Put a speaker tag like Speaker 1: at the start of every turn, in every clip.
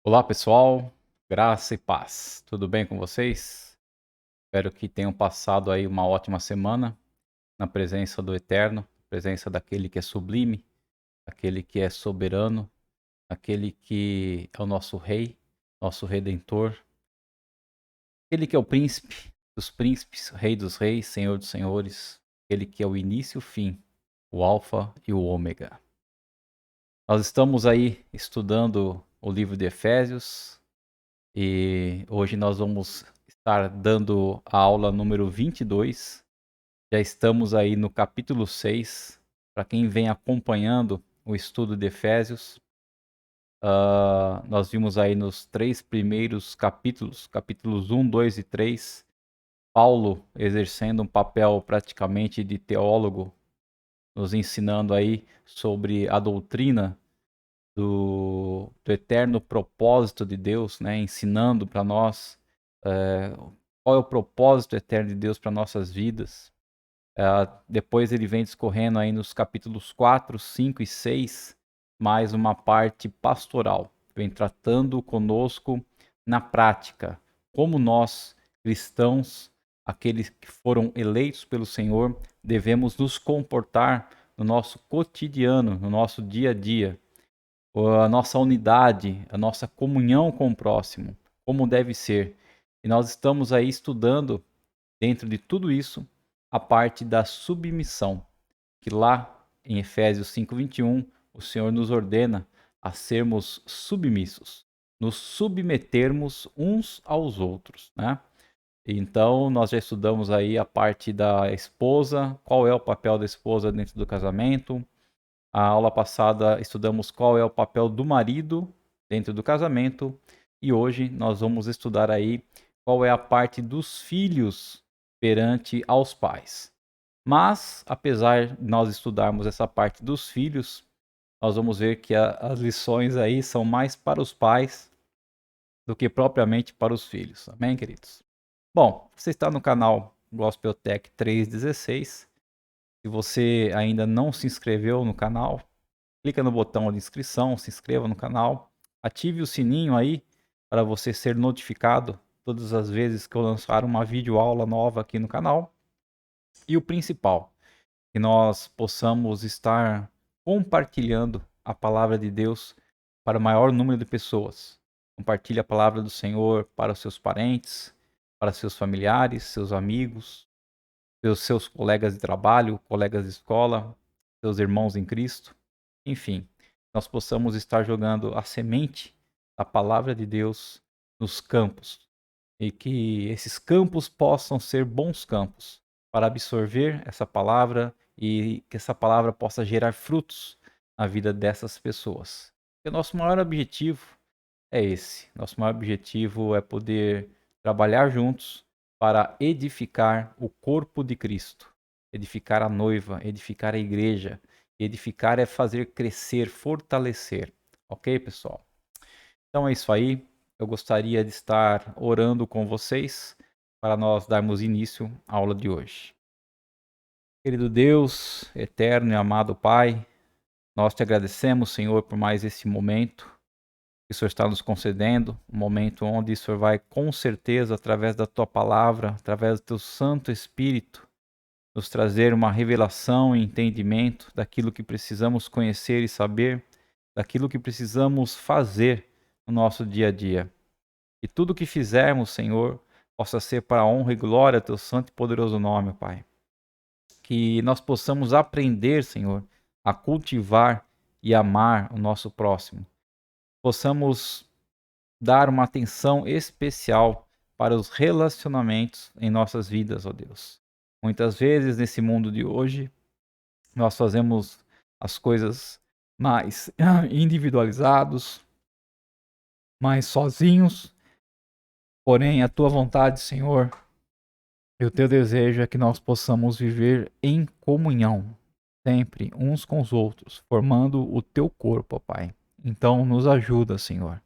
Speaker 1: Olá pessoal, graça e paz. Tudo bem com vocês? Espero que tenham passado aí uma ótima semana na presença do Eterno, presença daquele que é sublime, aquele que é soberano, aquele que é o nosso Rei, nosso Redentor, aquele que é o príncipe dos príncipes, Rei dos reis, Senhor dos senhores, aquele que é o início e o fim, o Alfa e o Ômega. Nós estamos aí estudando o livro de Efésios, e hoje nós vamos estar dando a aula número 22. Já estamos aí no capítulo 6. Para quem vem acompanhando o estudo de Efésios, nós vimos aí nos 3 primeiros capítulos, capítulos 1, 2 e 3, Paulo exercendo um papel praticamente de teólogo, nos ensinando aí sobre a doutrina do eterno propósito de Deus, né? Ensinando para nós qual é o propósito eterno de Deus para nossas vidas. Depois ele vem discorrendo aí nos capítulos 4, 5 e 6, mais uma parte pastoral. Vem tratando conosco na prática, como nós, cristãos, aqueles que foram eleitos pelo Senhor, devemos nos comportar no nosso cotidiano, no nosso dia a dia, a nossa unidade, a nossa comunhão com o próximo, como deve ser. E nós estamos aí estudando, dentro de tudo isso, a parte da submissão, que lá em Efésios 5:21, o Senhor nos ordena a sermos submissos, nos submetermos uns aos outros, né? Então, nós já estudamos aí a parte da esposa, qual é o papel da esposa dentro do casamento. A aula passada estudamos qual é o papel do marido dentro do casamento e hoje nós vamos estudar aí qual é a parte dos filhos perante aos pais. Mas, apesar de nós estudarmos essa parte dos filhos, nós vamos ver que as lições aí são mais para os pais do que propriamente para os filhos. Amém, queridos? Bom, você está no canal Gospel Tech 316. Se você ainda não se inscreveu no canal, clica no botão de inscrição, se inscreva no canal, ative o sininho aí para você ser notificado todas as vezes que eu lançar uma videoaula nova aqui no canal. E o principal, que nós possamos estar compartilhando a palavra de Deus para o maior número de pessoas. Compartilhe a palavra do Senhor para os seus parentes, para seus familiares, seus amigos, seus colegas de trabalho, colegas de escola, seus irmãos em Cristo. Enfim, nós possamos estar jogando a semente da palavra de Deus nos campos e que esses campos possam ser bons campos para absorver essa palavra e que essa palavra possa gerar frutos na vida dessas pessoas. E o nosso maior objetivo é esse. Nosso maior objetivo é poder trabalhar juntos para edificar o corpo de Cristo, edificar a noiva, edificar a igreja. Edificar é fazer crescer, fortalecer. Ok, pessoal? Então é isso aí. Eu gostaria de estar orando com vocês para nós darmos início à aula de hoje. Querido Deus, eterno e amado Pai, nós te agradecemos, Senhor, por mais esse momento que o Senhor está nos concedendo, um momento onde o Senhor vai, com certeza, através da tua palavra, através do teu Santo Espírito, nos trazer uma revelação e entendimento daquilo que precisamos conhecer e saber, daquilo que precisamos fazer no nosso dia a dia. Que tudo que fizermos, Senhor, possa ser para a honra e glória do teu santo e poderoso nome, Pai. Que nós possamos aprender, Senhor, a cultivar e amar o nosso próximo. Possamos dar uma atenção especial para os relacionamentos em nossas vidas, ó Deus. Muitas vezes nesse mundo de hoje, nós fazemos as coisas mais individualizados, mais sozinhos, porém a tua vontade, Senhor, e o teu desejo é que nós possamos viver em comunhão, sempre uns com os outros, formando o teu corpo, ó Pai. Então nos ajuda, Senhor.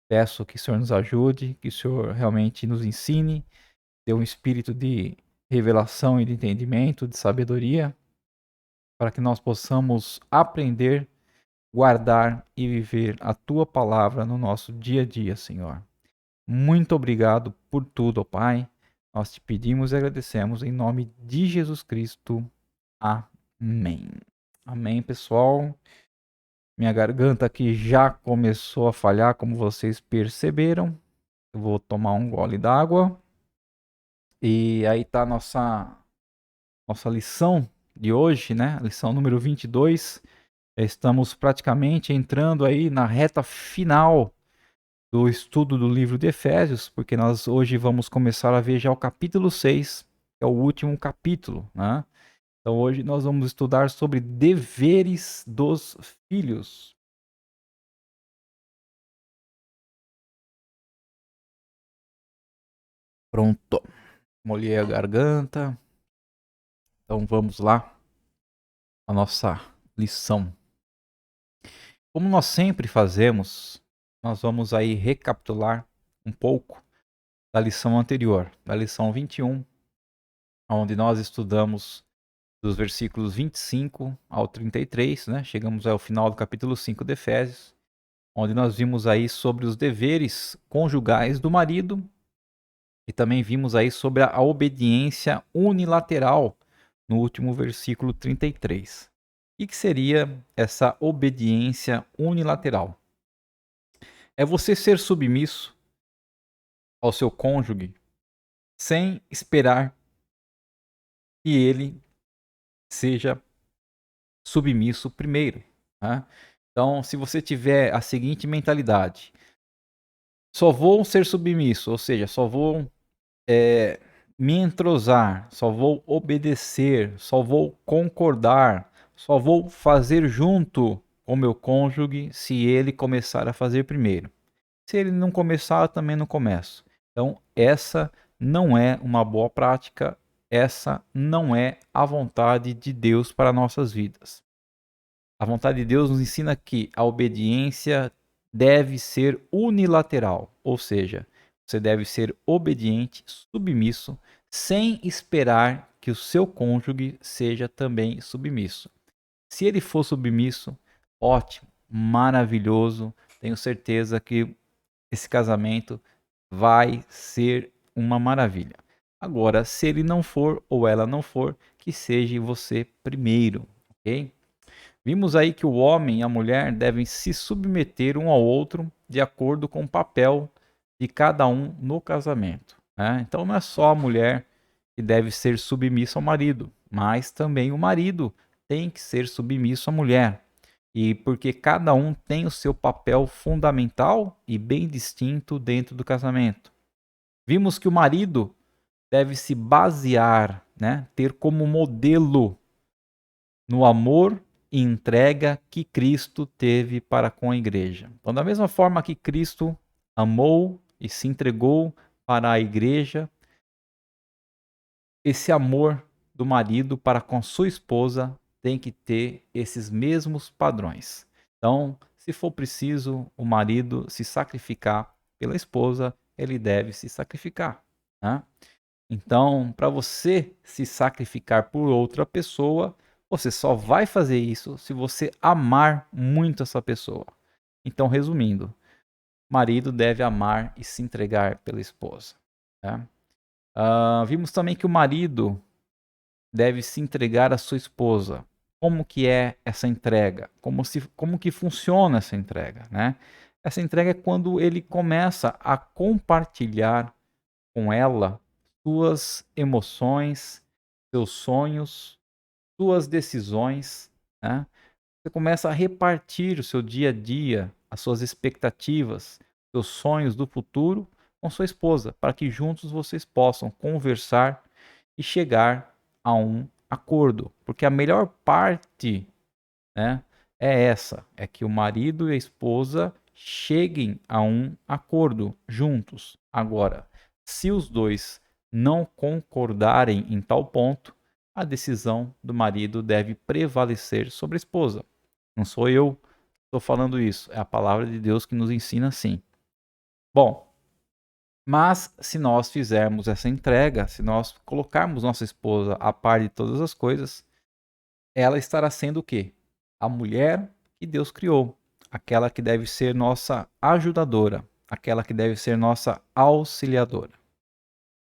Speaker 1: Peço que o Senhor nos ajude, que o Senhor realmente nos ensine, dê um espírito de revelação e de entendimento, de sabedoria, para que nós possamos aprender guardar e viver a tua palavra no nosso dia a dia, Senhor. Muito obrigado por tudo, ó Pai. Nós te pedimos e agradecemos em nome de Jesus Cristo. Amém. Amém, pessoal. Minha garganta aqui já começou a falhar, como vocês perceberam. Eu vou tomar um gole d'água. E aí tá a nossa lição de hoje, né? Lição número 22. Estamos praticamente entrando aí na reta final do estudo do livro de Efésios, porque nós hoje vamos começar a ver já o capítulo 6, que é o último capítulo, né? Então hoje nós vamos estudar sobre deveres dos filhos. Pronto. Molhei a garganta. Então vamos lá. A nossa lição. Como nós sempre fazemos, nós vamos aí recapitular um pouco da lição anterior, da lição 21, onde nós estudamos dos versículos 25 ao 33, né? Chegamos ao final do capítulo 5 de Efésios, onde nós vimos aí sobre os deveres conjugais do marido e também vimos aí sobre a obediência unilateral no último versículo 33. O que seria essa obediência unilateral? É você ser submisso ao seu cônjuge sem esperar que ele seja submisso primeiro, né? Então, se você tiver a seguinte mentalidade: só vou ser submisso, ou seja, só vou me entrosar, só vou obedecer, só vou concordar, só vou fazer junto com meu cônjuge se ele começar a fazer primeiro. Se ele não começar, eu também não começo. Então, essa não é uma boa prática, essa não é a vontade de Deus para nossas vidas. A vontade de Deus nos ensina que a obediência deve ser unilateral, ou seja, você deve ser obediente, submisso, sem esperar que o seu cônjuge seja também submisso. Se ele for submisso, ótimo, maravilhoso, tenho certeza que esse casamento vai ser uma maravilha. Agora, se ele não for ou ela não for, que seja você primeiro, ok? Vimos aí que o homem e a mulher devem se submeter um ao outro de acordo com o papel de cada um no casamento, né? Então não é só a mulher que deve ser submissa ao marido, mas também o marido tem que ser submisso à mulher. E porque cada um tem o seu papel fundamental e bem distinto dentro do casamento. Vimos que o marido deve se basear, né, ter como modelo no amor e entrega que Cristo teve para com a igreja. Então, da mesma forma que Cristo amou e se entregou para a igreja, esse amor do marido para com sua esposa tem que ter esses mesmos padrões. Então, se for preciso o marido se sacrificar pela esposa, ele deve se sacrificar, né? Então, para você se sacrificar por outra pessoa, você só vai fazer isso se você amar muito essa pessoa. Então, resumindo, marido deve amar e se entregar pela esposa, né? Vimos também que o marido deve se entregar à sua esposa. Como que é essa entrega? Como que funciona essa entrega, né? Essa entrega é quando ele começa a compartilhar com ela suas emoções, seus sonhos, suas decisões, né? Você começa a repartir o seu dia a dia, as suas expectativas, seus sonhos do futuro com sua esposa, para que juntos vocês possam conversar e chegar a um acordo. Porque a melhor parte, né, é essa, é que o marido e a esposa cheguem a um acordo juntos. Agora, se os dois não concordarem em tal ponto, a decisão do marido deve prevalecer sobre a esposa. Não sou eu que estou falando isso, é a palavra de Deus que nos ensina assim. Bom, mas se nós fizermos essa entrega, se nós colocarmos nossa esposa a par de todas as coisas, ela estará sendo o quê? A mulher que Deus criou, aquela que deve ser nossa ajudadora, aquela que deve ser nossa auxiliadora.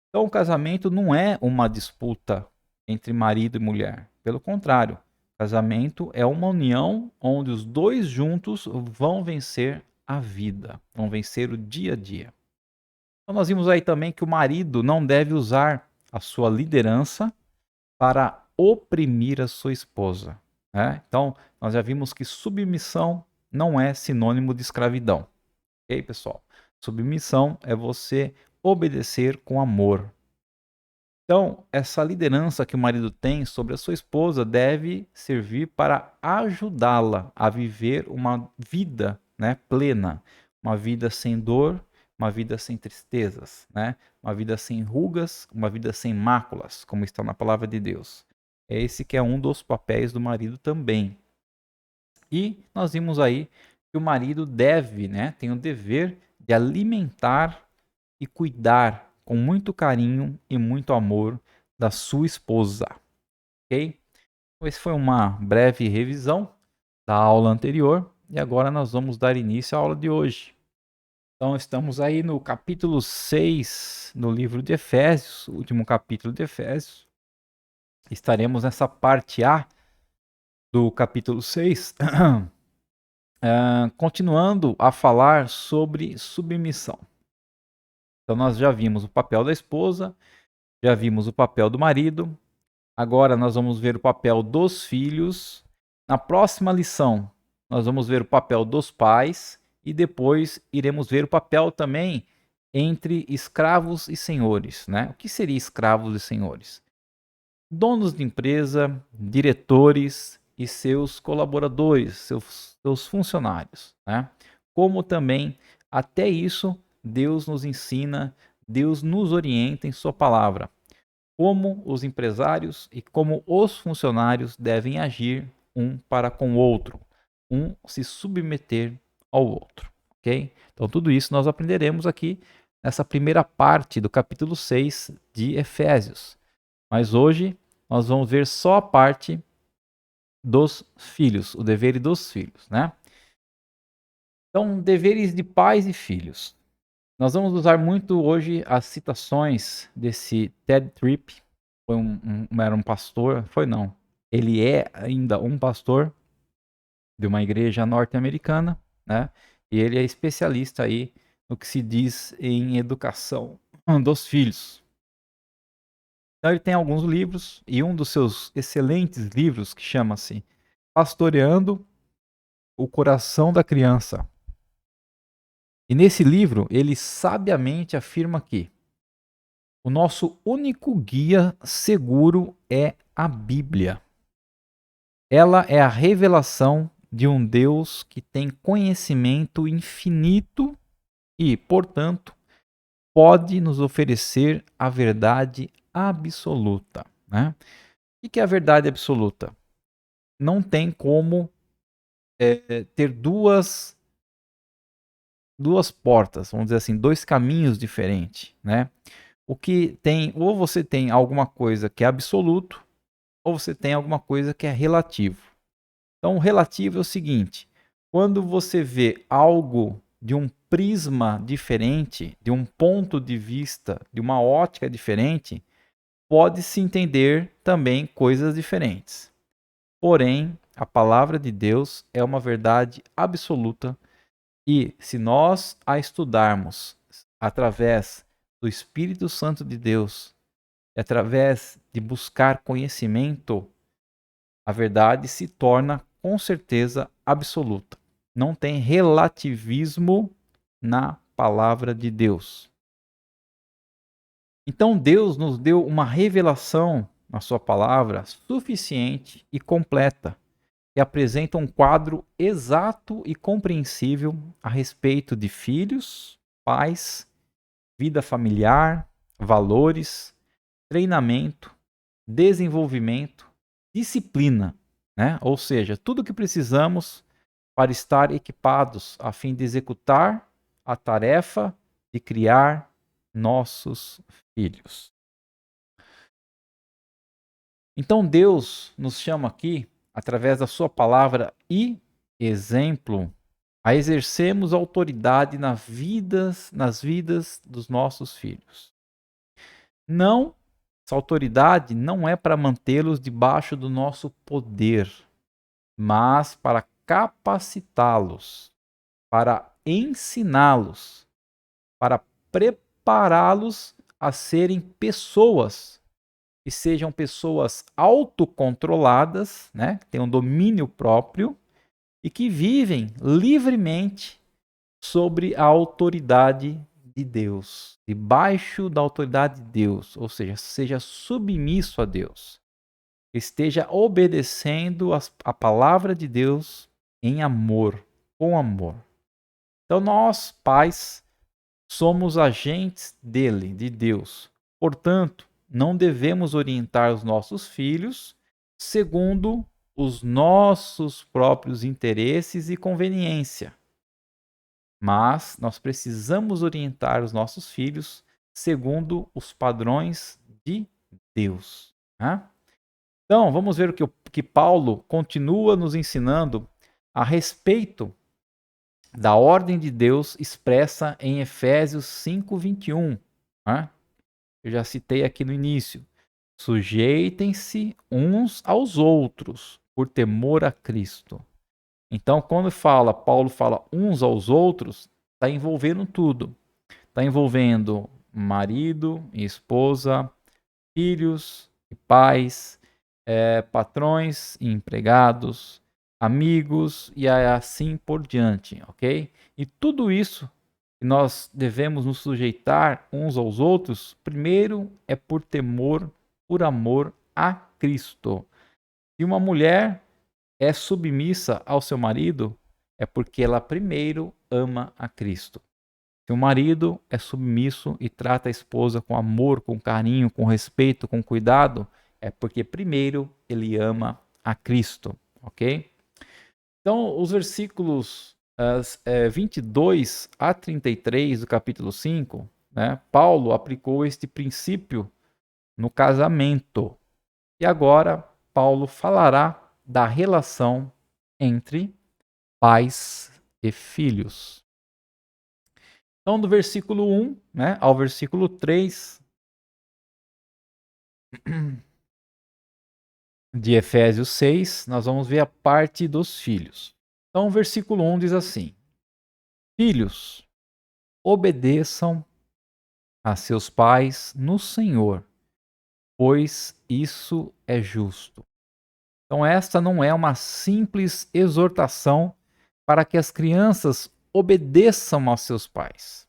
Speaker 1: Então, o casamento não é uma disputa entre marido e mulher. Pelo contrário, o casamento é uma união onde os dois juntos vão vencer a vida, vão vencer o dia a dia. Então, nós vimos aí também que o marido não deve usar a sua liderança para oprimir a sua esposa, né? Então, nós já vimos que submissão não é sinônimo de escravidão. Ok, pessoal? Submissão é você obedecer com amor. Então, essa liderança que o marido tem sobre a sua esposa deve servir para ajudá-la a viver uma vida, né, plena, uma vida sem dor, uma vida sem tristezas, né, uma vida sem rugas, uma vida sem máculas, como está na palavra de Deus. É esse que é um dos papéis do marido também. E nós vimos aí que o marido deve, né, tem o dever de alimentar e cuidar com muito carinho e muito amor da sua esposa, ok? Então, essa foi uma breve revisão da aula anterior e agora nós vamos dar início à aula de hoje. Então, estamos aí no capítulo 6 no livro de Efésios, o último capítulo de Efésios. Estaremos nessa parte A do capítulo 6, continuando a falar sobre submissão. Então, nós já vimos o papel da esposa, já vimos o papel do marido. Agora nós vamos ver o papel dos filhos. Na próxima lição, nós vamos ver o papel dos pais e depois iremos ver o papel também entre escravos e senhores, né? O que seria escravos e senhores? Donos de empresa, diretores e seus colaboradores, seus funcionários, né? Como também até isso Deus nos ensina, Deus nos orienta em sua palavra como os empresários e como os funcionários devem agir um para com o outro, um se submeter ao outro, ok? Então tudo isso nós aprenderemos aqui nessa primeira parte do capítulo 6 de Efésios. Mas hoje nós vamos ver só a parte dos filhos, o dever dos filhos, né? Então, deveres de pais e filhos. Nós vamos usar muito hoje as citações desse Ted Tripp, era um pastor, foi não, ele é ainda um pastor de uma igreja norte-americana, né? E ele é especialista aí no que se diz em educação dos filhos. Então ele tem alguns livros e um dos seus excelentes livros que chama-se Pastoreando o Coração da Criança. E nesse livro ele sabiamente afirma que o nosso único guia seguro é a Bíblia. Ela é a revelação de um Deus que tem conhecimento infinito e, portanto, pode nos oferecer a verdade absoluta, né? O que é a verdade absoluta? Não tem como ter duas portas, vamos dizer assim, dois caminhos diferentes, né? O que tem, ou você tem alguma coisa que é absoluto, ou você tem alguma coisa que é relativo. Então, o relativo é o seguinte: quando você vê algo de um prisma diferente, de um ponto de vista, de uma ótica diferente, pode-se entender também coisas diferentes. Porém, a palavra de Deus é uma verdade absoluta e, se nós a estudarmos através do Espírito Santo de Deus, através de buscar conhecimento, a verdade se torna com certeza absoluta. Não tem relativismo na palavra de Deus. Então Deus nos deu uma revelação na sua palavra suficiente e completa, que apresenta um quadro exato e compreensível a respeito de filhos, pais, vida familiar, valores, treinamento, desenvolvimento, disciplina, né? Ou seja, tudo o que precisamos para estar equipados a fim de executar a tarefa de criar nossos filhos. Então Deus nos chama aqui, através da sua palavra e exemplo, a exercermos autoridade nas vidas dos nossos filhos. Não, essa autoridade não é para mantê-los debaixo do nosso poder, mas para capacitá-los, para ensiná-los, para prepará-los a serem pessoas que sejam pessoas autocontroladas, né, que tenham domínio próprio e que vivem livremente sobre a autoridade de Deus, debaixo da autoridade de Deus, ou seja submisso a Deus, esteja obedecendo a palavra de Deus em amor, com amor. Então nós, pais, somos agentes dele, de Deus. Portanto, não devemos orientar os nossos filhos segundo os nossos próprios interesses e conveniência. Mas nós precisamos orientar os nossos filhos segundo os padrões de Deus. Né? Então, vamos ver o que Paulo continua nos ensinando a respeito da ordem de Deus expressa em Efésios 5:21. Né? Eu já citei aqui no início. Sujeitem-se uns aos outros por temor a Cristo. Então, quando Paulo fala uns aos outros, está envolvendo tudo. Está envolvendo marido e esposa, filhos e pais, patrões e empregados, amigos e assim por diante, ok? E tudo isso que nós devemos nos sujeitar uns aos outros, primeiro é por temor, por amor a Cristo. Se uma mulher é submissa ao seu marido, é porque ela primeiro ama a Cristo. Se o marido é submisso e trata a esposa com amor, com carinho, com respeito, com cuidado, é porque primeiro ele ama a Cristo, ok? Então, os versículos 22 a 33 do capítulo 5, né, Paulo aplicou este princípio no casamento. E agora, Paulo falará da relação entre pais e filhos. Então, do versículo 1, né, ao versículo 3 de Efésios 6, nós vamos ver a parte dos filhos. Então, o versículo 1 diz assim: Filhos, obedeçam a seus pais no Senhor, pois isso é justo. Então, esta não é uma simples exortação para que as crianças obedeçam aos seus pais.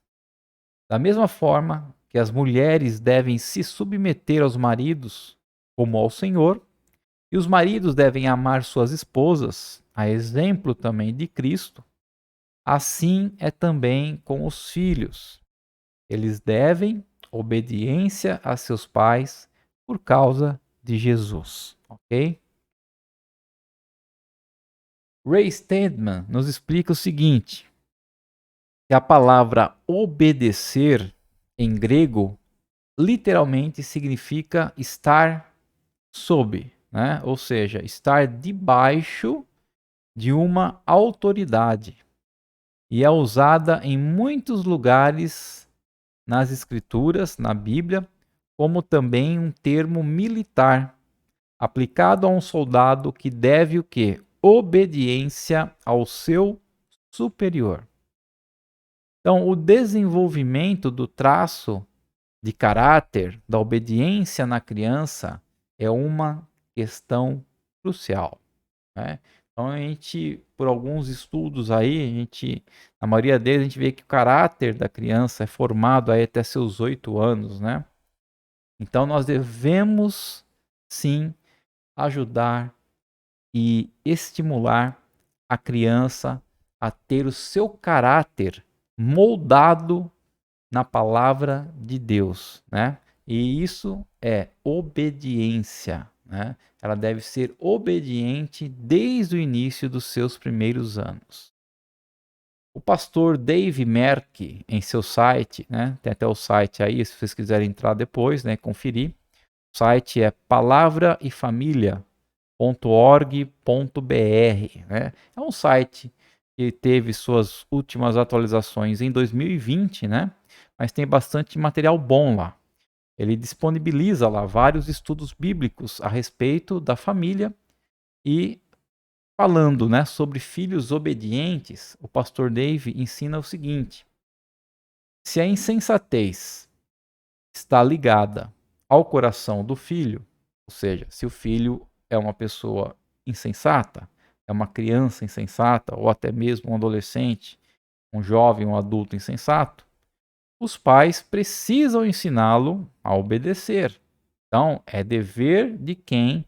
Speaker 1: Da mesma forma que as mulheres devem se submeter aos maridos como ao Senhor, e os maridos devem amar suas esposas, a exemplo também de Cristo, assim é também com os filhos. Eles devem obediência a seus pais por causa de Jesus, ok? Ray Stedman nos explica o seguinte, que a palavra obedecer em grego literalmente significa estar sob, né? Ou seja, estar debaixo de uma autoridade. E é usada em muitos lugares nas escrituras, na Bíblia, como também um termo militar, aplicado a um soldado que deve o quê? Obediência ao seu superior. Então, o desenvolvimento do traço de caráter, da obediência na criança, é uma questão crucial. Né? Então, a gente, por alguns estudos aí, na maioria deles, a gente vê que o caráter da criança é formado aí até seus 8 anos, né? Então, nós devemos, sim, ajudar e estimular a criança a ter o seu caráter moldado na palavra de Deus, né? E isso é obediência, né? Ela deve ser obediente desde o início dos seus primeiros anos. O pastor Dave Merck, em seu site, né? Tem até o site aí, se vocês quiserem entrar depois, né? Conferir. O site é Palavra e Família. né? É um site que teve suas últimas atualizações em 2020, né? Mas tem bastante material bom lá. Ele disponibiliza lá vários estudos bíblicos a respeito da família e falando, né, sobre filhos obedientes. O pastor Dave ensina o seguinte: se a insensatez está ligada ao coração do filho, ou seja, se o filho é uma pessoa insensata, é uma criança insensata, ou até mesmo um adolescente, um jovem, um adulto insensato, os pais precisam ensiná-lo a obedecer. Então, é dever de quem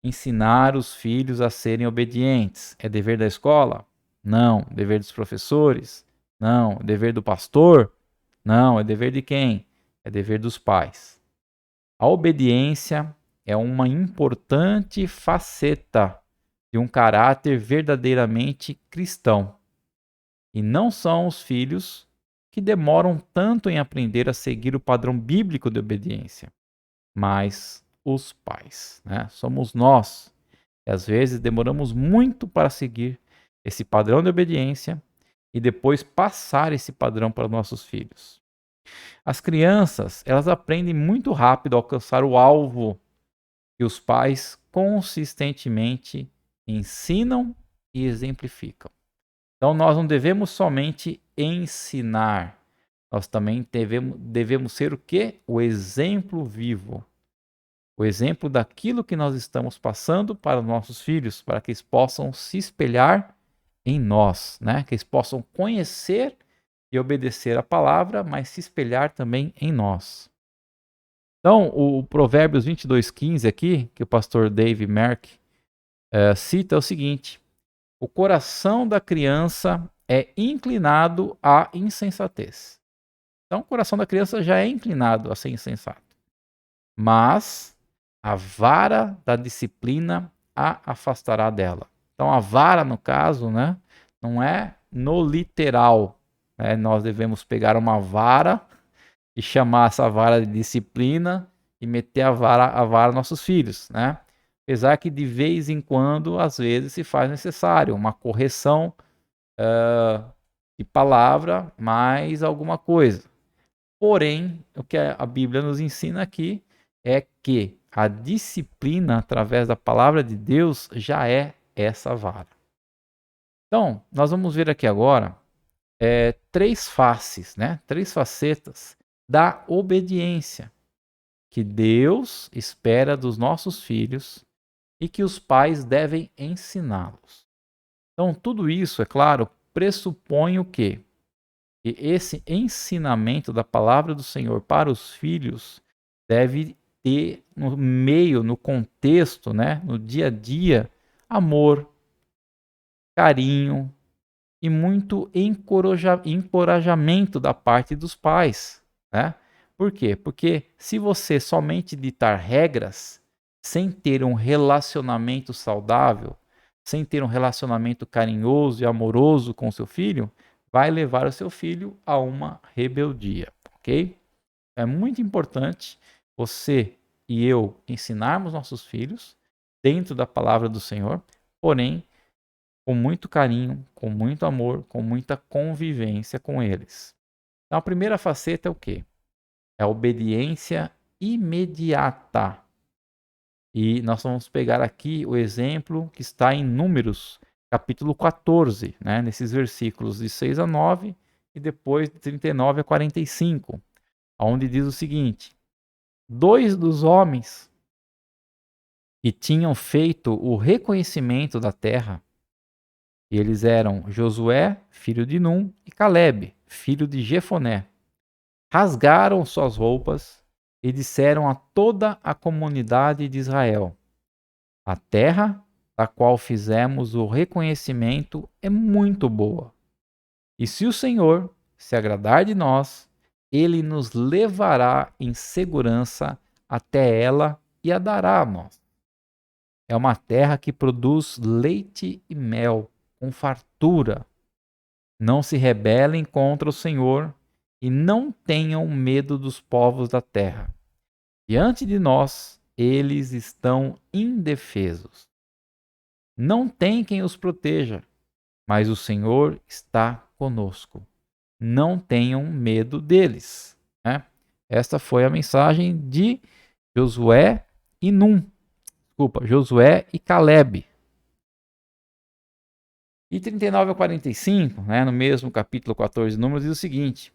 Speaker 1: ensinar os filhos a serem obedientes. É dever da escola? Não. Dever dos professores? Não. Dever do pastor? Não. É dever de quem? É dever dos pais. A obediência é uma importante faceta de um caráter verdadeiramente cristão. E não são os filhos que demoram tanto em aprender a seguir o padrão bíblico de obediência, mas os pais, né? Somos nós. E às vezes demoramos muito para seguir esse padrão de obediência e depois passar esse padrão para nossos filhos. As crianças, elas aprendem muito rápido a alcançar o alvo que os pais consistentemente ensinam e exemplificam. Então nós não devemos somente ensinar, nós também devemos ser o quê? O exemplo vivo. O exemplo daquilo que nós estamos passando para os nossos filhos, para que eles possam se espelhar em nós, né? Que eles possam conhecer e obedecer a palavra, mas se espelhar também em nós. Então, o Provérbios 22:15 aqui, que o pastor Dave Merck cita, é o seguinte: o coração da criança é inclinado à insensatez. Então, o coração da criança já é inclinado a ser insensato. Mas a vara da disciplina a afastará dela. Então, a vara, no caso, né, não é no literal. Né? Nós devemos pegar uma vara e chamar essa vara de disciplina e meter a vara aos nossos filhos, né? Apesar que de vez em quando, às vezes, se faz necessário uma correção de palavra, mais alguma coisa. Porém, o que a Bíblia nos ensina aqui é que a disciplina, através da palavra de Deus, já é essa vara. Então, nós vamos ver aqui agora três faces, né? Três facetas da obediência que Deus espera dos nossos filhos e que os pais devem ensiná-los. Então, tudo isso, é claro, pressupõe o quê? Que esse ensinamento da palavra do Senhor para os filhos deve ter no meio, no contexto, né, no dia a dia, amor, carinho e muito encorajamento da parte dos pais, né? Por quê? Porque se você somente ditar regras sem ter um relacionamento saudável, sem ter um relacionamento carinhoso e amoroso com seu filho, vai levar o seu filho a uma rebeldia, ok? É muito importante você e eu ensinarmos nossos filhos dentro da palavra do Senhor, porém com muito carinho, com muito amor, com muita convivência com eles. Então a primeira faceta é o quê? É a obediência imediata. E nós vamos pegar aqui o exemplo que está em Números, capítulo 14, né? Nesses versículos de 6 a 9 e depois de 39 a 45, onde diz o seguinte: 2 dos homens que tinham feito o reconhecimento da terra, eles eram Josué, filho de Num, e Calebe, filho de Jefoné, rasgaram suas roupas e disseram a toda a comunidade de Israel: a terra da qual fizemos o reconhecimento é muito boa. E se o Senhor se agradar de nós, ele nos levará em segurança até ela e a dará a nós. É uma terra que produz leite e mel com fartura. Não se rebelem contra o Senhor e não tenham medo dos povos da terra. Diante de nós, eles estão indefesos. Não tem quem os proteja, mas o Senhor está conosco. Não tenham medo deles. Né? Esta foi a mensagem de Josué e Josué e Caleb. E 39 a 45, né, no mesmo capítulo 14 de Números, diz o seguinte: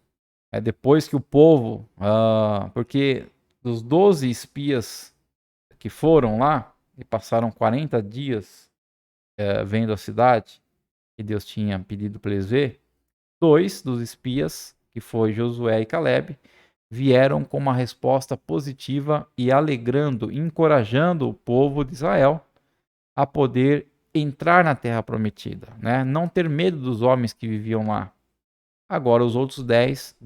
Speaker 1: depois que o povo, porque dos 12 espias que foram lá e passaram 40 dias vendo a cidade que Deus tinha pedido para eles ver, 2 dos espias, que foi Josué e Caleb, vieram com uma resposta positiva e alegrando, encorajando o povo de Israel a poder entrar na terra prometida, né? Não ter medo dos homens que viviam lá. Agora os outros 10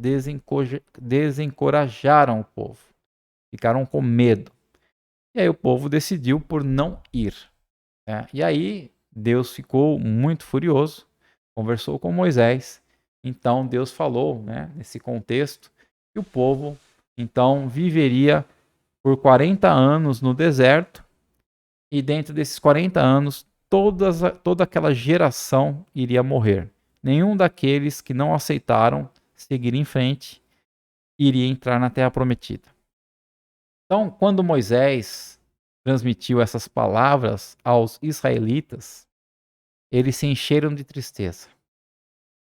Speaker 1: desencorajaram o povo, ficaram com medo. E aí o povo decidiu por não ir. Né? E aí Deus ficou muito furioso, conversou com Moisés. Então Deus falou, né, nesse contexto, que o povo então viveria por 40 anos no deserto, e dentro desses 40 anos toda aquela geração iria morrer. Nenhum daqueles que não aceitaram seguir em frente iria entrar na terra prometida. Então, quando Moisés transmitiu essas palavras aos israelitas, eles se encheram de tristeza.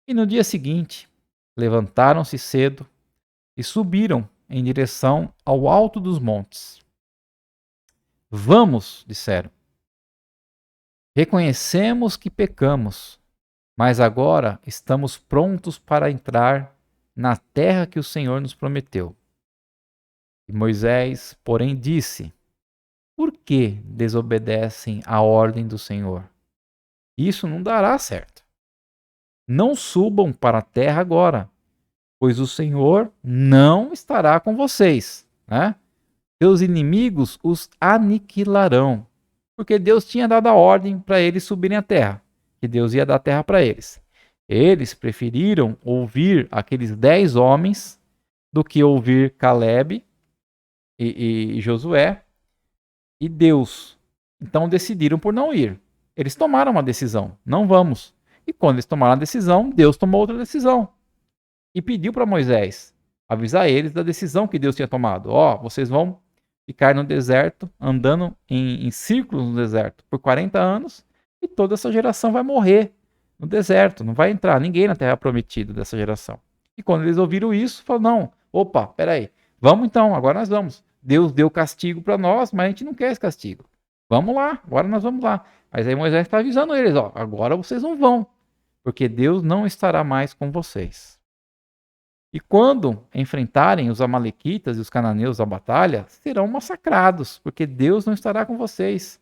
Speaker 1: E no dia seguinte, levantaram-se cedo e subiram em direção ao alto dos montes. Vamos, disseram. Reconhecemos que pecamos, mas agora estamos prontos para entrar na terra que o Senhor nos prometeu. E Moisés, porém, disse: Por que desobedecem à ordem do Senhor? Isso não dará certo. Não subam para a terra agora, pois o Senhor não estará com vocês, né? Seus inimigos os aniquilarão, porque Deus tinha dado a ordem para eles subirem a terra, que Deus ia dar a terra para eles. Eles preferiram ouvir aqueles 10 homens do que ouvir Caleb e Josué e Deus. Então decidiram por não ir. Eles tomaram uma decisão, não vamos. E quando eles tomaram a decisão, Deus tomou outra decisão. E pediu para Moisés avisar eles da decisão que Deus tinha tomado. Vocês vão ficar no deserto, andando em círculos no deserto por 40 anos, e toda essa geração vai morrer no deserto. Não vai entrar ninguém na terra prometida dessa geração. E quando eles ouviram isso, falaram: não, peraí, vamos então, agora nós vamos. Deus deu castigo para nós, mas a gente não quer esse castigo. Vamos lá, agora nós vamos lá. Mas aí Moisés está avisando eles: agora vocês não vão, porque Deus não estará mais com vocês. E quando enfrentarem os amalequitas e os cananeus à batalha, serão massacrados, porque Deus não estará com vocês.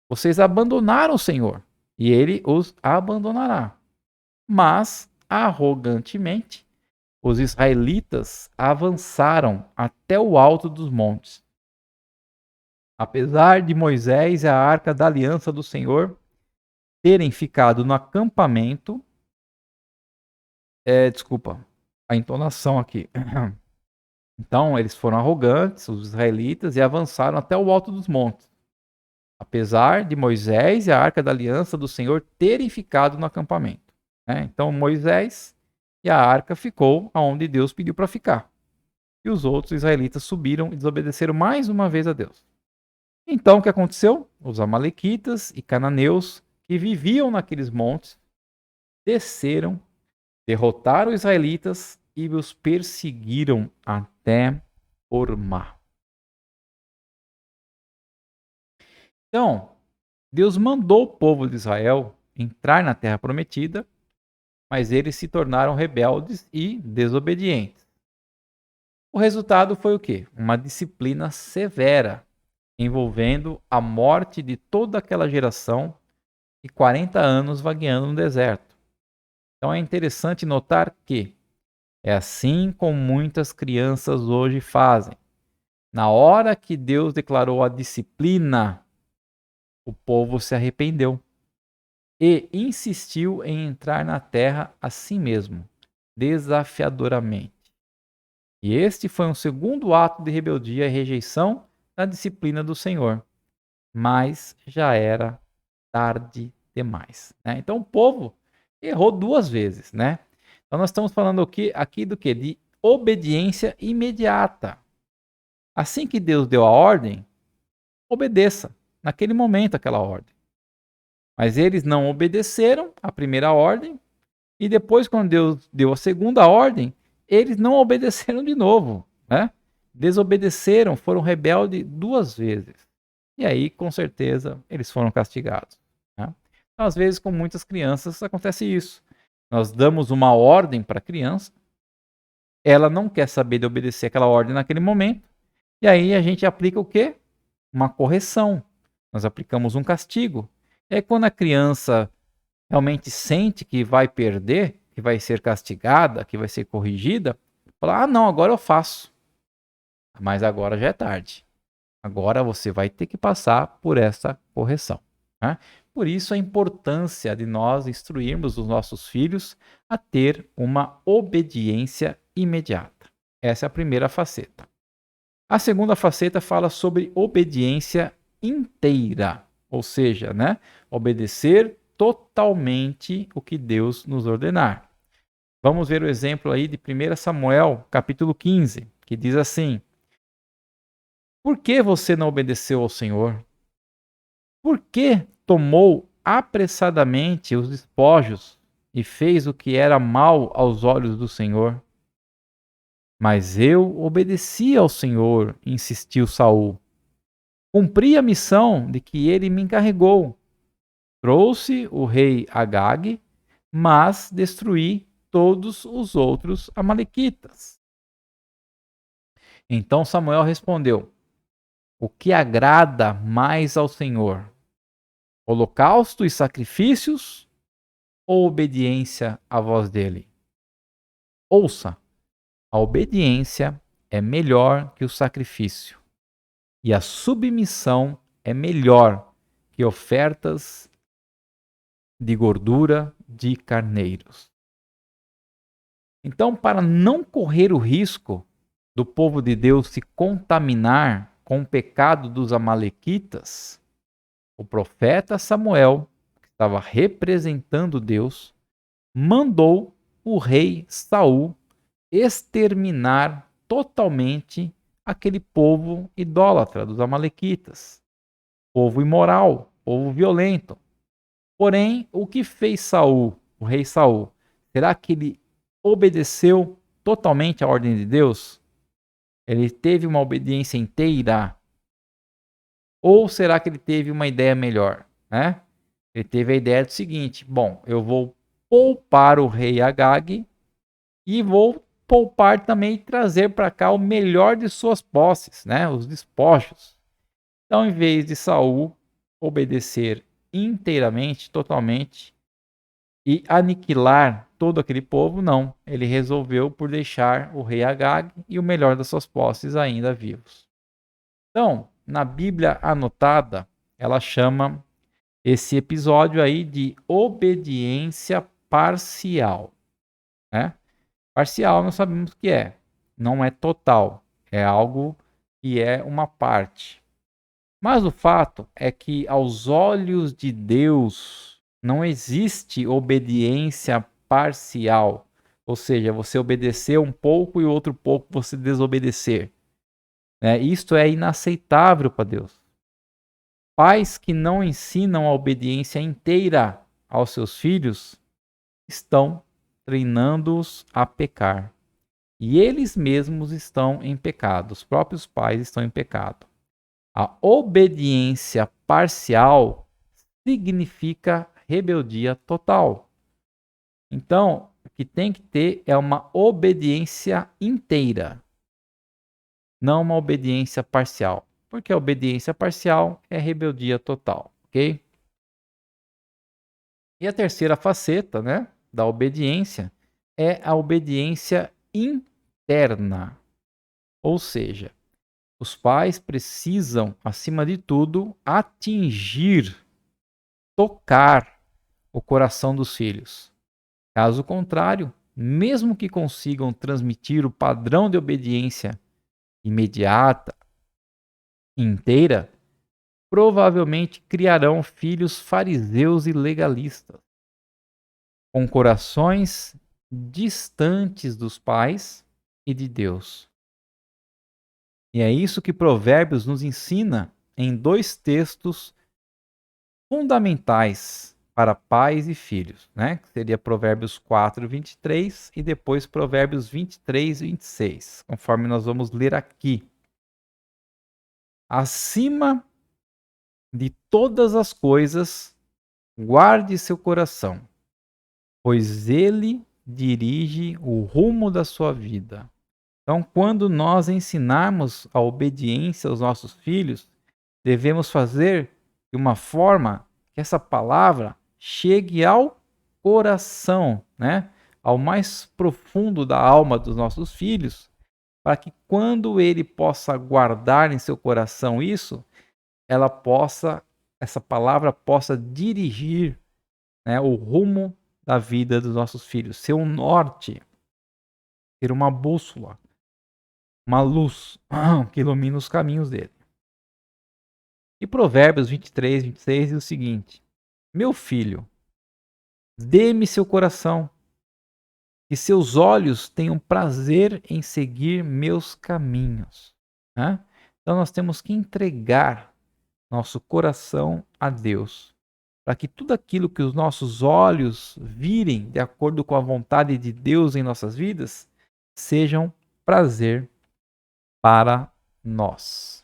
Speaker 1: Vocês abandonaram o Senhor, e ele os abandonará. Mas, arrogantemente, os israelitas avançaram até o alto dos montes. Apesar de Moisés e a arca da aliança do Senhor terem ficado no acampamento, desculpa, a entonação aqui. Então, eles foram arrogantes, os israelitas, e avançaram até o alto dos montes. Apesar de Moisés e a arca da aliança do Senhor terem ficado no acampamento. Então, Moisés e a arca ficou aonde Deus pediu para ficar. E os outros israelitas subiram e desobedeceram mais uma vez a Deus. Então, o que aconteceu? Os amalequitas e cananeus que viviam naqueles montes desceram, derrotaram os israelitas e os perseguiram até Hormá. Então, Deus mandou o povo de Israel entrar na terra prometida, mas eles se tornaram rebeldes e desobedientes. O resultado foi o quê? Uma disciplina severa, envolvendo a morte de toda aquela geração e 40 anos vagueando no deserto. Então é interessante notar que é assim como muitas crianças hoje fazem. Na hora que Deus declarou a disciplina, o povo se arrependeu e insistiu em entrar na terra a si mesmo, desafiadoramente. E este foi um segundo ato de rebeldia e rejeição da disciplina do Senhor, mas já era tarde demais, né? Então o povo errou 2 vezes, né? Então nós estamos falando aqui do quê? De obediência imediata. Assim que Deus deu a ordem, obedeça naquele momento aquela ordem. Mas eles não obedeceram a primeira ordem e depois, quando Deus deu a segunda ordem, eles não obedeceram de novo, né? Desobedeceram, foram rebeldes 2 vezes. E aí, com certeza, eles foram castigados, né? Então, às vezes, com muitas crianças acontece isso. Nós damos uma ordem para a criança, ela não quer saber de obedecer aquela ordem naquele momento, e aí a gente aplica o quê? Uma correção. Nós aplicamos um castigo. E aí, quando a criança realmente sente que vai perder, que vai ser castigada, que vai ser corrigida, fala: ah, não, agora eu faço. Mas agora já é tarde. Agora você vai ter que passar por essa correção, né? Por isso a importância de nós instruirmos os nossos filhos a ter uma obediência imediata. Essa é a primeira faceta. A segunda faceta fala sobre obediência inteira, ou seja, né, obedecer totalmente o que Deus nos ordenar. Vamos ver o exemplo aí de 1 Samuel, capítulo 15, que diz assim: por que você não obedeceu ao Senhor? Por que tomou apressadamente os despojos e fez o que era mal aos olhos do Senhor? Mas eu obedeci ao Senhor, insistiu Saul. Cumpri a missão de que ele me encarregou. Trouxe o rei Agag, mas destruí todos os outros amalequitas. Então Samuel respondeu: o que agrada mais ao Senhor? Holocausto e sacrifícios ou obediência à voz dele? Ouça, a obediência é melhor que o sacrifício, e a submissão é melhor que ofertas de gordura de carneiros. Então, para não correr o risco do povo de Deus se contaminar com o pecado dos amalequitas, o profeta Samuel, que estava representando Deus, mandou o rei Saul exterminar totalmente aquele povo idólatra dos amalequitas, povo imoral, povo violento. Porém, o que fez Saul, o rei Saul? Será que ele obedeceu totalmente à ordem de Deus? Ele teve uma obediência inteira? Ou será que ele teve uma ideia melhor, né? Ele teve a ideia do seguinte: bom, eu vou poupar o rei Agag e vou poupar também e trazer para cá o melhor de suas posses, né? Os despojos. Então, em vez de Saul obedecer inteiramente, totalmente e aniquilar todo aquele povo, não. Ele resolveu por deixar o rei Agag e o melhor das suas posses ainda vivos. Então, na Bíblia anotada, ela chama esse episódio aí de obediência parcial, né? Parcial nós sabemos o que é, não é total, é algo que é uma parte. Mas o fato é que aos olhos de Deus não existe obediência parcial, ou seja, você obedecer um pouco e o outro pouco você desobedecer, né? Isto é inaceitável para Deus. Pais que não ensinam a obediência inteira aos seus filhos estão treinando-os a pecar. E eles mesmos estão em pecado, os próprios pais estão em pecado. A obediência parcial significa rebeldia total. Então, o que tem que ter é uma obediência inteira, não uma obediência parcial. Porque a obediência parcial é rebeldia total, ok? E a terceira faceta, né, da obediência é a obediência interna. Ou seja, os pais precisam, acima de tudo, atingir, tocar o coração dos filhos. Caso contrário, mesmo que consigam transmitir o padrão de obediência imediata, inteira, provavelmente criarão filhos fariseus e legalistas, com corações distantes dos pais e de Deus. E é isso que Provérbios nos ensina em 2 textos fundamentais para pais e filhos, né? Que seria Provérbios 4:23 e depois Provérbios 23:26, conforme nós vamos ler aqui. Acima de todas as coisas, guarde seu coração, pois ele dirige o rumo da sua vida. Então, quando nós ensinarmos a obediência aos nossos filhos, devemos fazer de uma forma que essa palavra chegue ao coração, né? Ao mais profundo da alma dos nossos filhos, para que quando ele possa guardar em seu coração isso, essa palavra possa dirigir, né, o rumo da vida dos nossos filhos, ser um norte, ser uma bússola, uma luz que ilumina os caminhos dele. E Provérbios 23:26 diz o seguinte: meu filho, dê-me seu coração, que seus olhos tenham prazer em seguir meus caminhos. Né? Então nós temos que entregar nosso coração a Deus, para que tudo aquilo que os nossos olhos virem de acordo com a vontade de Deus em nossas vidas, sejam prazer para nós.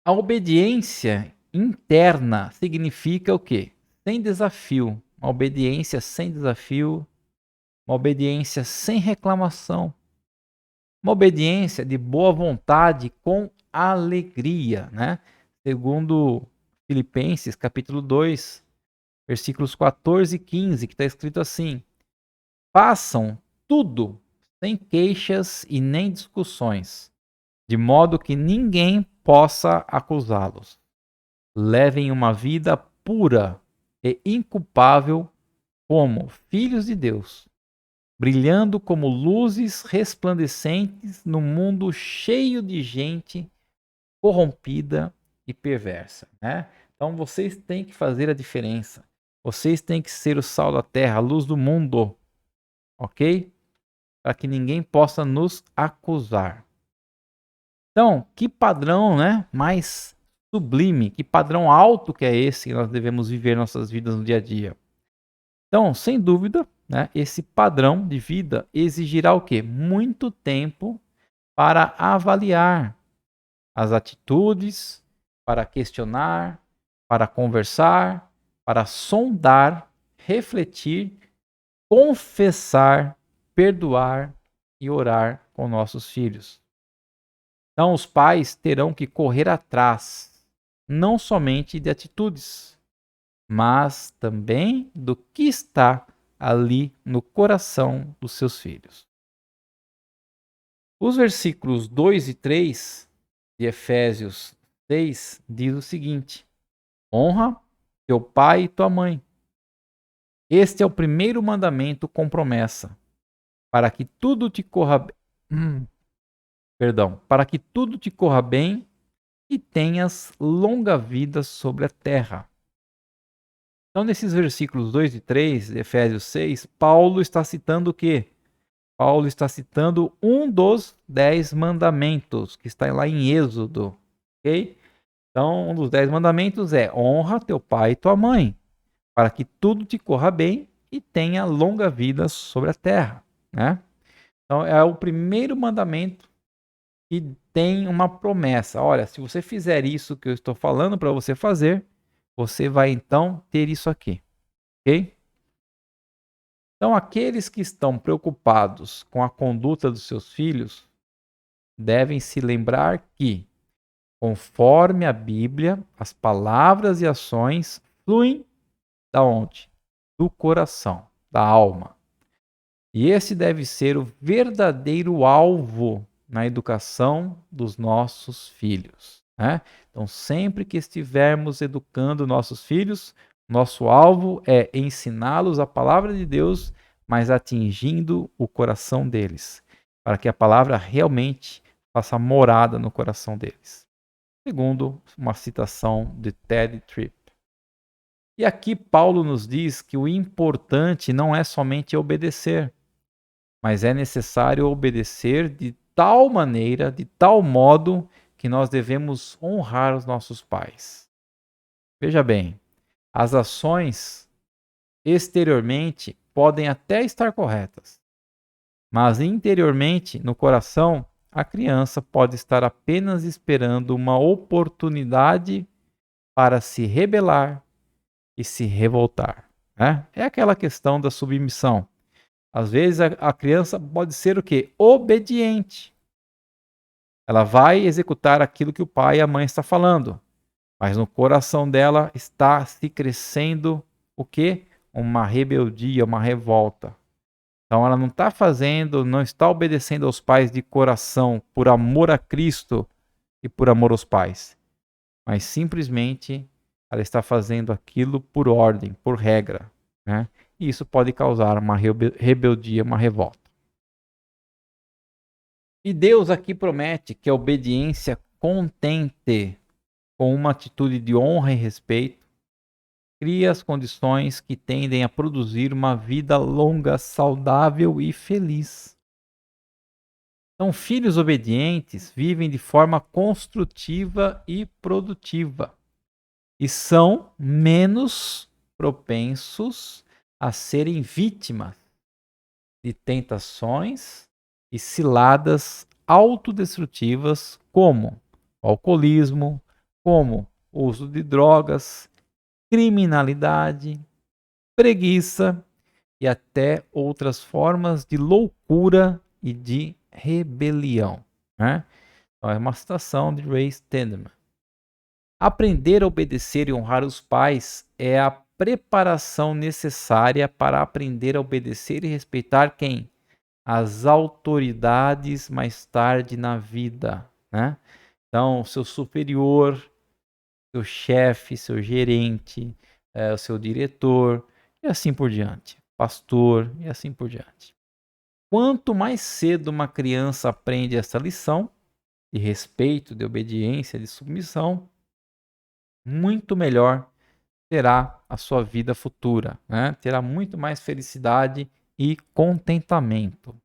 Speaker 1: A obediência interna significa o quê? Sem desafio. Uma obediência sem desafio, uma obediência sem reclamação, uma obediência de boa vontade com alegria, né? Segundo Filipenses, capítulo 2, versículos 14 e 15, que está escrito assim: façam tudo sem queixas e nem discussões, de modo que ninguém possa acusá-los. Levem uma vida pura e inculpável como filhos de Deus, brilhando como luzes resplandecentes no mundo cheio de gente corrompida e perversa, né? Então vocês têm que fazer a diferença. Vocês têm que ser o sal da terra, a luz do mundo, ok? Para que ninguém possa nos acusar. Então, que padrão, né, mais sublime, que padrão alto que é esse que nós devemos viver nossas vidas no dia a dia. Então, sem dúvida, né, esse padrão de vida exigirá o quê? Muito tempo para avaliar as atitudes, para questionar, para conversar, para sondar, refletir, confessar, perdoar e orar com nossos filhos. Então, os pais terão que correr atrás, não somente de atitudes, mas também do que está ali no coração dos seus filhos. Os versículos 2 e 3 de Efésios 6 diz o seguinte: honra teu pai e tua mãe. Este é o primeiro mandamento com promessa, para que tudo te corra para que tudo te corra bem e tenhas longa vida sobre a terra. Então, nesses versículos 2 e 3 de Efésios 6, Paulo está citando o quê? Paulo está citando um dos 10 mandamentos, que está lá em Êxodo, ok? Então, um dos 10 mandamentos é: honra teu pai e tua mãe, para que tudo te corra bem e tenha longa vida sobre a terra, né? Então, é o primeiro mandamento que tem uma promessa. Olha, se você fizer isso que eu estou falando para você fazer, você vai então ter isso aqui, ok? Então, aqueles que estão preocupados com a conduta dos seus filhos devem se lembrar que, conforme a Bíblia, as palavras e ações fluem da onde? Do coração, da alma. E esse deve ser o verdadeiro alvo na educação dos nossos filhos, né? Então, sempre que estivermos educando nossos filhos, nosso alvo é ensiná-los a palavra de Deus, mas atingindo o coração deles, para que a palavra realmente faça morada no coração deles. segundo uma citação de Ted Tripp. E aqui Paulo nos diz que o importante não é somente obedecer, mas é necessário obedecer de tal maneira, de tal modo, que nós devemos honrar os nossos pais. Veja bem, as ações exteriormente podem até estar corretas, mas interiormente, no coração, a criança pode estar apenas esperando uma oportunidade para se rebelar e se revoltar, né? É aquela questão da submissão. Às vezes a criança pode ser o quê? Obediente. Ela vai executar aquilo que o pai e a mãe estão falando, mas no coração dela está se crescendo o quê? Uma rebeldia, uma revolta. Então ela não está fazendo, não está obedecendo aos pais de coração por amor a Cristo e por amor aos pais, mas simplesmente ela está fazendo aquilo por ordem, por regra, né? E isso pode causar uma rebeldia, uma revolta. E Deus aqui promete que a obediência contente, com uma atitude de honra e respeito, cria as condições que tendem a produzir uma vida longa, saudável e feliz. Então, filhos obedientes vivem de forma construtiva e produtiva e são menos propensos a serem vítimas de tentações e ciladas autodestrutivas como o alcoolismo, como o uso de drogas, criminalidade, preguiça e até outras formas de loucura e de rebelião, né? Então, é uma citação de Ray Stedman. Aprender a obedecer e honrar os pais é a preparação necessária para aprender a obedecer e respeitar quem? As autoridades mais tarde na vida, né? Então, seu superior, seu chefe, seu gerente, o seu diretor, e assim por diante, pastor, e assim por diante. Quanto mais cedo uma criança aprende essa lição de respeito, de obediência, de submissão, muito melhor terá a sua vida futura, né? Terá muito mais felicidade e contentamento.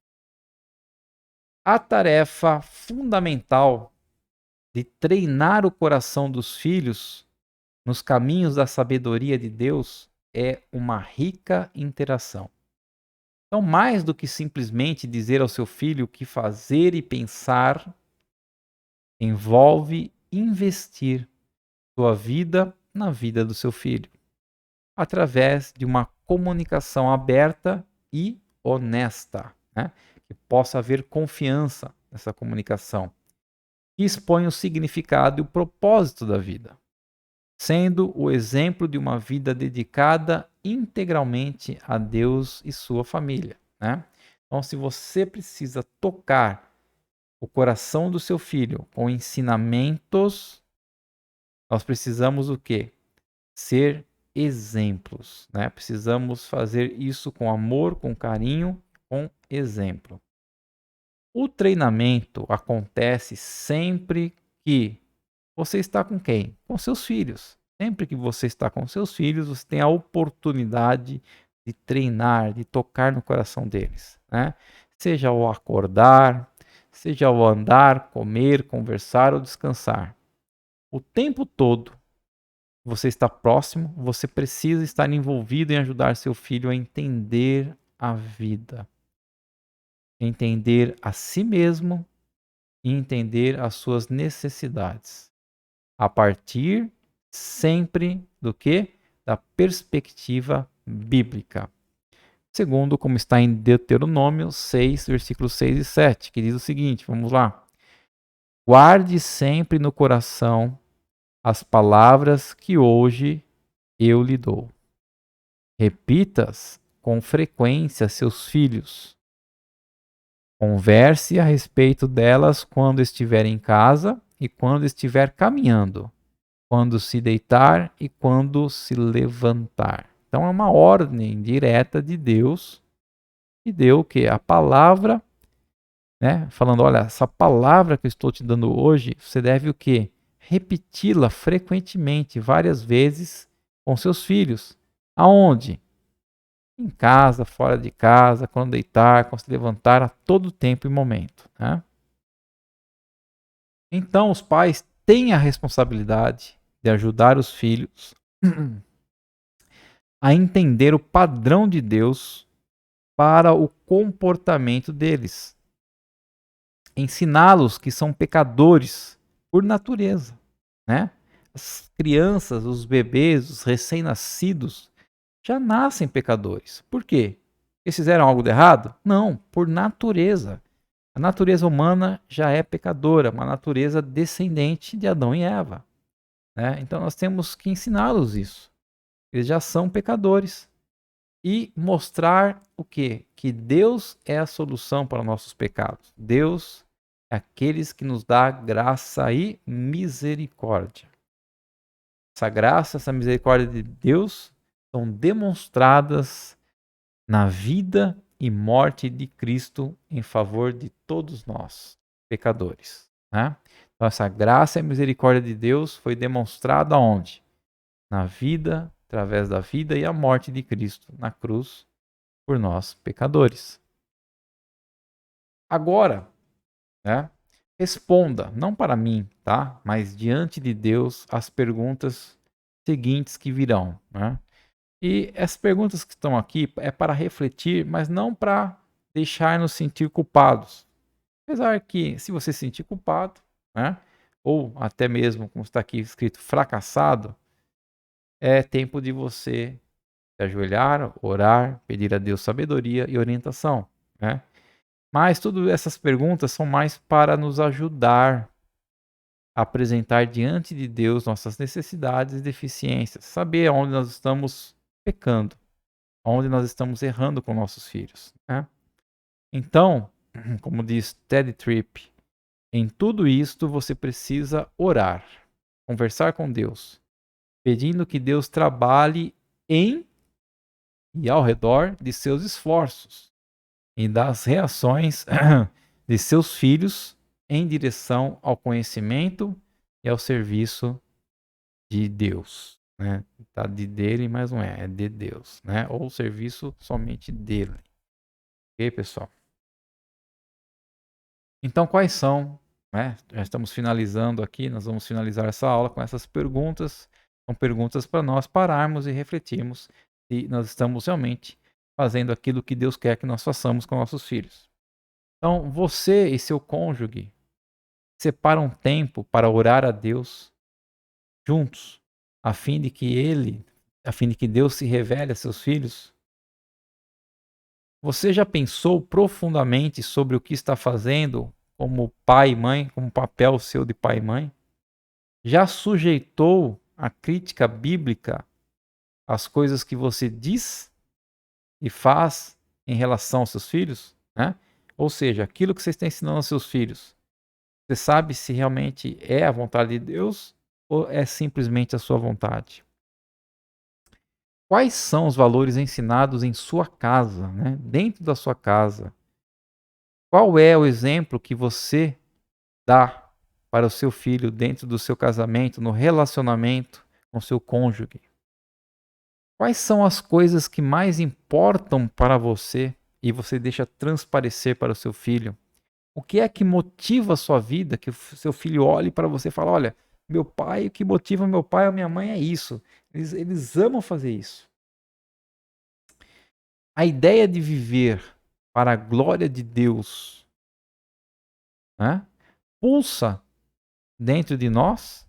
Speaker 1: A tarefa fundamental de treinar o coração dos filhos nos caminhos da sabedoria de Deus é uma rica interação. Então, mais do que simplesmente dizer ao seu filho o que fazer e pensar, envolve investir sua vida na vida do seu filho, através de uma comunicação aberta e honesta, né? Que possa haver confiança nessa comunicação, que expõe o significado e o propósito da vida, sendo o exemplo de uma vida dedicada integralmente a Deus e sua família, né? Então, se você precisa tocar o coração do seu filho com ensinamentos, nós precisamos o quê? Ser exemplos, né? Precisamos fazer isso com amor, com carinho, com exemplo. O treinamento acontece sempre que você está com quem? Com seus filhos. Sempre que você está com seus filhos, você tem a oportunidade de treinar, de tocar no coração deles, né? Seja ao acordar, seja ao andar, comer, conversar ou descansar. O tempo todo você está próximo, você precisa estar envolvido em ajudar seu filho a entender a vida, entender a si mesmo e entender as suas necessidades. A partir sempre do que? Da perspectiva bíblica. Segundo, como está em Deuteronômio 6, versículos 6 e 7, que diz o seguinte, vamos lá. Guarde sempre no coração as palavras que hoje eu lhe dou. Repita-as com frequência a seus filhos. Converse a respeito delas quando estiver em casa e quando estiver caminhando, quando se deitar e quando se levantar. Então é uma ordem direta de Deus que deu o quê? A palavra, né? Falando, olha, essa palavra que eu estou te dando hoje, você deve o quê? repeti-la frequentemente, várias vezes, com seus filhos. Aonde? Em casa, fora de casa, quando deitar, quando se levantar, a todo tempo e momento. Né? Então, os pais têm a responsabilidade de ajudar os filhos a entender o padrão de Deus para o comportamento deles. Ensiná-los que são pecadores por natureza, né? As crianças, os bebês, os recém-nascidos já nascem pecadores. Por quê? Eles fizeram algo de errado? Não, por natureza. A natureza humana já é pecadora, uma natureza descendente de Adão e Eva. Né? Então nós temos que ensiná-los isso. Eles já são pecadores. E mostrar o quê? Que Deus é a solução para nossos pecados. Deus é aqueles que nos dá graça e misericórdia. Essa graça, essa misericórdia de Deus são demonstradas na vida e morte de Cristo em favor de todos nós, pecadores. Né? Então, essa graça e misericórdia de Deus foi demonstrada onde? Na vida, através da vida e a morte de Cristo na cruz por nós, pecadores. Agora, né, responda, não para mim, tá? Mas diante de Deus, as perguntas seguintes que virão. Né? E essas perguntas que estão aqui é para refletir, mas não para deixar-nos sentir culpados. Apesar que, se você se sentir culpado, né, ou até mesmo, como está aqui escrito, fracassado, é tempo de você se ajoelhar, orar, pedir a Deus sabedoria e orientação. Né? Mas todas essas perguntas são mais para nos ajudar a apresentar diante de Deus nossas necessidades e deficiências, saber onde nós estamos pecando, onde nós estamos errando com nossos filhos. Né? Então, como diz Teddy Tripp, em tudo isto você precisa orar, conversar com Deus, pedindo que Deus trabalhe em e ao redor de seus esforços e das reações de seus filhos em direção ao conhecimento e ao serviço de Deus. Né? Tá de dele, mas não é de Deus. Né? Ou o serviço somente dele. Ok, pessoal? Então, quais são? Né? Já estamos finalizando aqui, nós vamos finalizar essa aula com essas perguntas. São perguntas para nós pararmos e refletirmos se nós estamos realmente fazendo aquilo que Deus quer que nós façamos com nossos filhos. Então, você e seu cônjuge separam um tempo para orar a Deus juntos, a fim de que Deus se revele a seus filhos? Você já pensou profundamente sobre o que está fazendo como pai e mãe, como papel seu de pai e mãe? Já sujeitou a crítica bíblica às coisas que você diz e faz em relação aos seus filhos? Né? Ou seja, aquilo que você está ensinando aos seus filhos, você sabe se realmente é a vontade de Deus ou é simplesmente a sua vontade? Quais são os valores ensinados em sua casa, né? Dentro da sua casa? Qual é o exemplo que você dá para o seu filho dentro do seu casamento, no relacionamento com seu cônjuge? Quais são as coisas que mais importam para você e você deixa transparecer para o seu filho? O que é que motiva a sua vida, que o seu filho olhe para você e fale, olha, meu pai, o que motiva meu pai ou minha mãe é isso. Eles amam fazer isso. A ideia de viver para a glória de Deus, né, pulsa dentro de nós,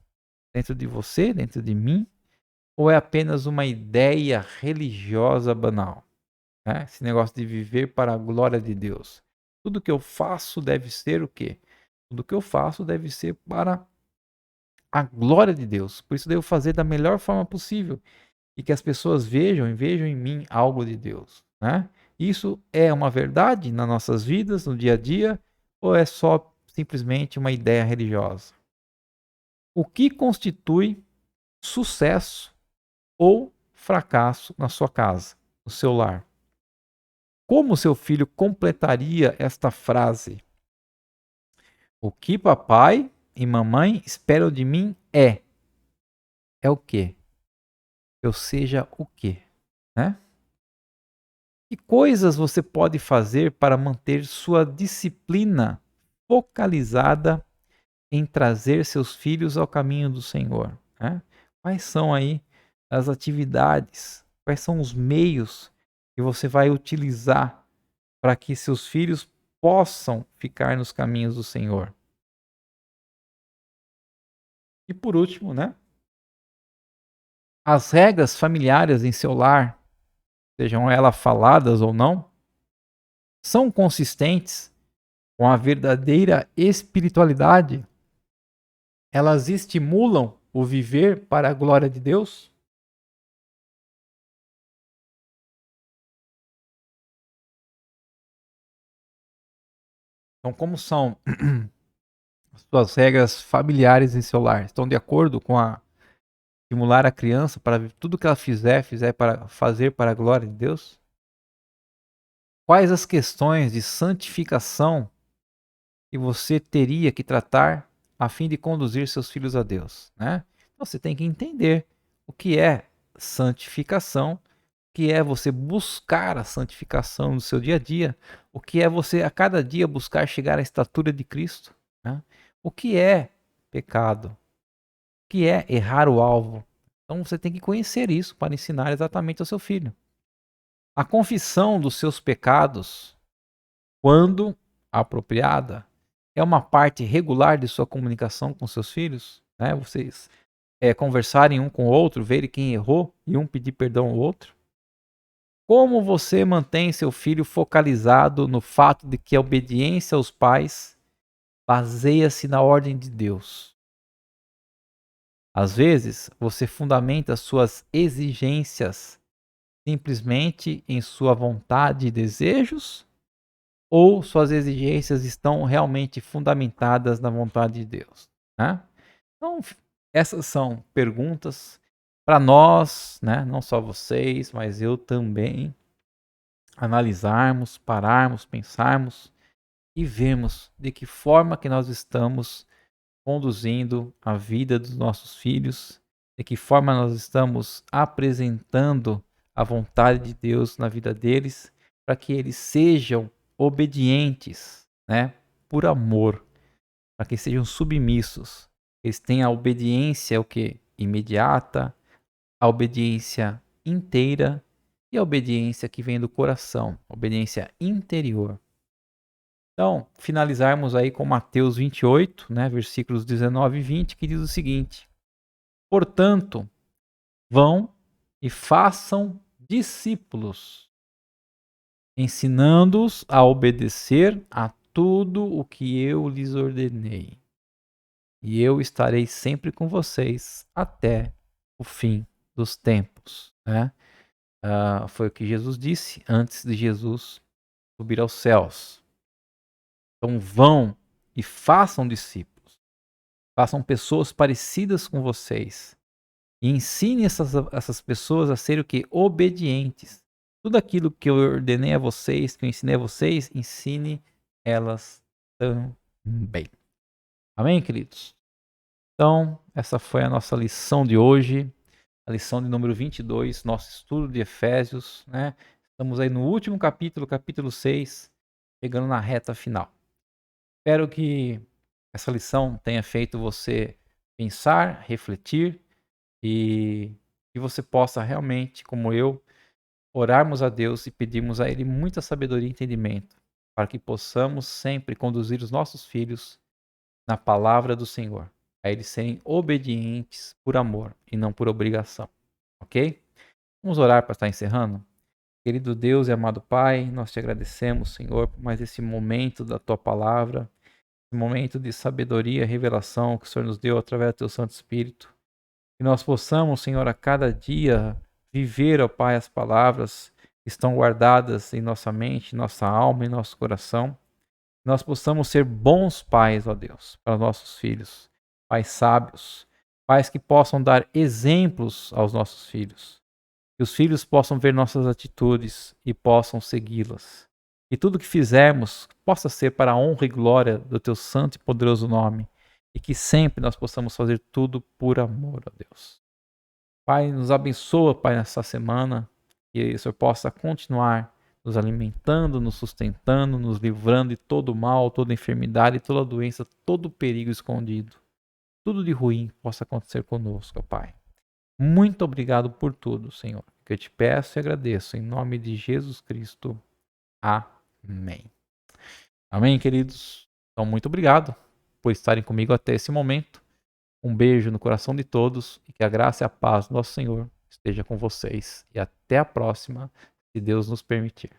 Speaker 1: dentro de você, dentro de mim, ou é apenas uma ideia religiosa banal? Né? Esse negócio de viver para a glória de Deus. Tudo que eu faço deve ser o quê? Tudo que eu faço deve ser para a glória de Deus. Por isso devo fazer da melhor forma possível e que as pessoas vejam e vejam em mim algo de Deus. Né? Isso é uma verdade nas nossas vidas, no dia a dia, ou é só simplesmente uma ideia religiosa? O que constitui sucesso ou fracasso na sua casa, no seu lar? Como seu filho completaria esta frase? O que papai e mamãe esperam de mim é o quê? Eu seja o quê? Né? Que coisas você pode fazer para manter sua disciplina focalizada em trazer seus filhos ao caminho do Senhor? Né? Quais são aí as atividades? Quais são os meios que você vai utilizar para que seus filhos possam ficar nos caminhos do Senhor? E por último, né? As regras familiares em seu lar, sejam elas faladas ou não, são consistentes com a verdadeira espiritualidade? Elas estimulam o viver para a glória de Deus? Então, como são as suas regras familiares em seu lar? Estão de acordo com a estimular a criança para tudo que ela fizer para fazer para a glória de Deus? Quais as questões de santificação que você teria que tratar a fim de conduzir seus filhos a Deus, né? Então, você tem que entender o que é santificação, o que é você buscar a santificação no seu dia a dia, o que é você a cada dia buscar chegar à estatura de Cristo, né? O que é pecado, o que é errar o alvo. Então você tem que conhecer isso para ensinar exatamente ao seu filho. A confissão dos seus pecados, quando apropriada, é uma parte regular de sua comunicação com seus filhos, né? Vocês conversarem um com o outro, verem quem errou e um pedir perdão ao outro. Como você mantém seu filho focalizado no fato de que a obediência aos pais baseia-se na ordem de Deus? Às vezes, você fundamenta suas exigências simplesmente em sua vontade e desejos, ou suas exigências estão realmente fundamentadas na vontade de Deus, né? Então, essas são perguntas para nós, né? Não só vocês, mas eu também, analisarmos, pararmos, pensarmos e vermos de que forma que nós estamos conduzindo a vida dos nossos filhos, de que forma nós estamos apresentando a vontade de Deus na vida deles, para que eles sejam obedientes, né? Por amor, para que sejam submissos. Eles têm a obediência o que? Imediata, a obediência inteira e a obediência que vem do coração, a obediência interior. Então, finalizarmos aí com Mateus 28, né, versículos 19 e 20, que diz o seguinte: portanto, vão e façam discípulos, ensinando-os a obedecer a tudo o que eu lhes ordenei. E eu estarei sempre com vocês até o fim dos tempos. Né? Foi o que Jesus disse antes de Jesus subir aos céus. Então vão e façam discípulos. Façam pessoas parecidas com vocês. E ensine essas pessoas a serem o quê? Obedientes. Tudo aquilo que eu ordenei a vocês, que eu ensinei a vocês, ensine elas também. Amém, queridos? Então, essa foi a nossa lição de hoje. A lição de número 22, nosso estudo de Efésios, né? Estamos aí no último capítulo, capítulo 6, chegando na reta final. Espero que essa lição tenha feito você pensar, refletir e que você possa realmente, como eu, orarmos a Deus e pedirmos a Ele muita sabedoria e entendimento, para que possamos sempre conduzir os nossos filhos na palavra do Senhor, a eles serem obedientes por amor e não por obrigação, ok? Vamos orar para estar encerrando? Querido Deus e amado Pai, nós te agradecemos, Senhor, por mais esse momento da Tua palavra, esse momento de sabedoria e revelação que o Senhor nos deu através do Teu Santo Espírito. Que nós possamos, Senhor, a cada dia viver, ó Pai, as palavras que estão guardadas em nossa mente, nossa alma e nosso coração. Que nós possamos ser bons pais, ó Deus, para nossos filhos. Pais sábios, pais que possam dar exemplos aos nossos filhos. Que os filhos possam ver nossas atitudes e possam segui-las. E tudo que fizermos possa ser para a honra e glória do Teu santo e poderoso nome. e que sempre nós possamos fazer tudo por amor a Deus. Pai, nos abençoa, Pai, nessa semana, que o Senhor possa continuar nos alimentando, nos sustentando, nos livrando de todo mal, toda enfermidade, toda doença, todo perigo escondido. Tudo de ruim possa acontecer conosco, Pai. Muito obrigado por tudo, Senhor. Que eu te peço e agradeço em nome de Jesus Cristo. Amém. Amém, queridos. Então, muito obrigado por estarem comigo até esse momento. Um beijo no coração de todos e que a graça e a paz do nosso Senhor esteja com vocês. E até a próxima, se Deus nos permitir.